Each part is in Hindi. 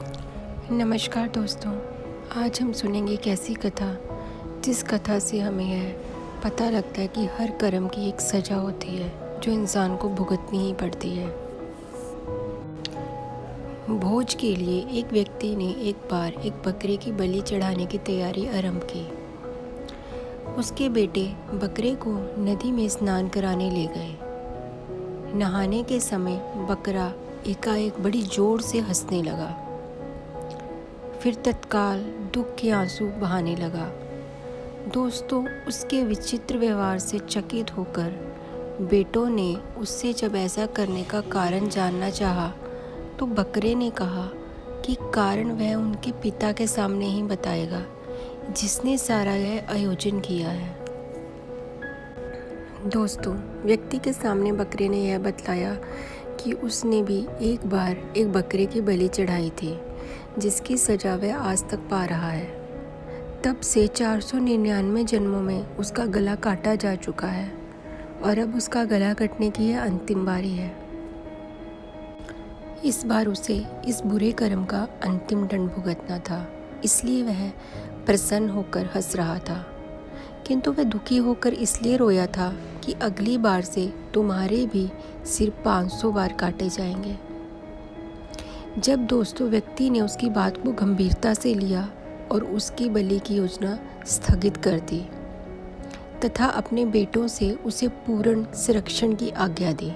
नमस्कार दोस्तों, आज हम सुनेंगे एक ऐसी कथा जिस कथा से हमें यह पता लगता है कि हर कर्म की एक सज़ा होती है जो इंसान को भुगतनी ही पड़ती है। भोज के लिए एक व्यक्ति ने एक बार एक बकरे की बलि चढ़ाने की तैयारी आरंभ की। उसके बेटे बकरे को नदी में स्नान कराने ले गए। नहाने के समय बकरा एकाएक बड़ी जोर से हंसने लगा, फिर तत्काल दुख के आंसू बहाने लगा। दोस्तों, उसके विचित्र व्यवहार से चकित होकर बेटों ने उससे जब ऐसा करने का कारण जानना चाहा तो बकरे ने कहा कि कारण वह उनके पिता के सामने ही बताएगा जिसने सारा यह आयोजन किया है। दोस्तों, व्यक्ति के सामने बकरे ने यह बतलाया कि उसने भी एक बार एक बकरे की बलि चढ़ाई थी जिसकी सजा वह आज तक पा रहा है। तब से 499 जन्मों में उसका गला काटा जा चुका है और अब उसका गला कटने की यह अंतिम बारी है। इस बार उसे इस बुरे कर्म का अंतिम दंड भुगतना था, इसलिए वह प्रसन्न होकर हंस रहा था, किंतु वह दुखी होकर इसलिए रोया था कि अगली बार से तुम्हारे भी सिर 500 बार काटे जाएंगे। जब दोस्तों व्यक्ति ने उसकी बात को गंभीरता से लिया और उसकी बलि की योजना स्थगित कर दी तथा अपने बेटों से उसे पूर्ण संरक्षण की आज्ञा दी।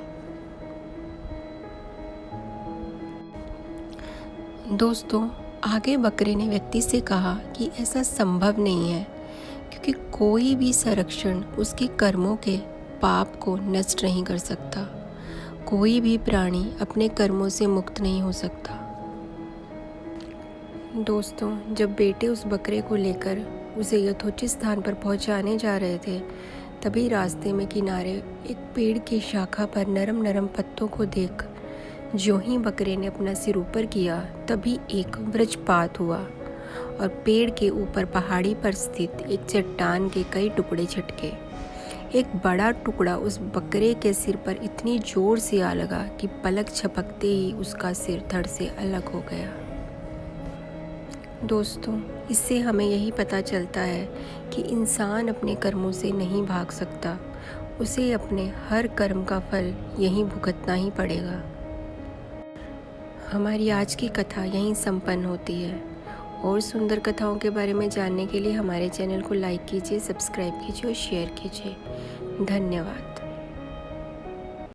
दोस्तों, आगे बकरे ने व्यक्ति से कहा कि ऐसा संभव नहीं है क्योंकि कोई भी संरक्षण उसके कर्मों के पाप को नष्ट नहीं कर सकता। कोई भी प्राणी अपने कर्मों से मुक्त नहीं हो सकता। दोस्तों, जब बेटे उस बकरे को लेकर उसे यथोचित स्थान पर पहुंचाने जा रहे थे, तभी रास्ते में किनारे एक पेड़ की शाखा पर नरम नरम पत्तों को देख ज्यों ही बकरे ने अपना सिर ऊपर किया, तभी एक वज्रपात हुआ और पेड़ के ऊपर पहाड़ी पर स्थित एक चट्टान के कई टुकड़े छिटके। एक बड़ा टुकड़ा उस बकरे के सिर पर इतनी जोर से आ लगा कि पलक झपकते ही उसका सिर धड़ से अलग हो गया। दोस्तों, इससे हमें यही पता चलता है कि इंसान अपने कर्मों से नहीं भाग सकता, उसे अपने हर कर्म का फल यहीं भुगतना ही पड़ेगा। हमारी आज की कथा यहीं संपन्न होती है। और सुंदर कथाओं के बारे में जानने के लिए हमारे चैनल को लाइक कीजिए, सब्सक्राइब कीजिए और शेयर कीजिए। धन्यवाद।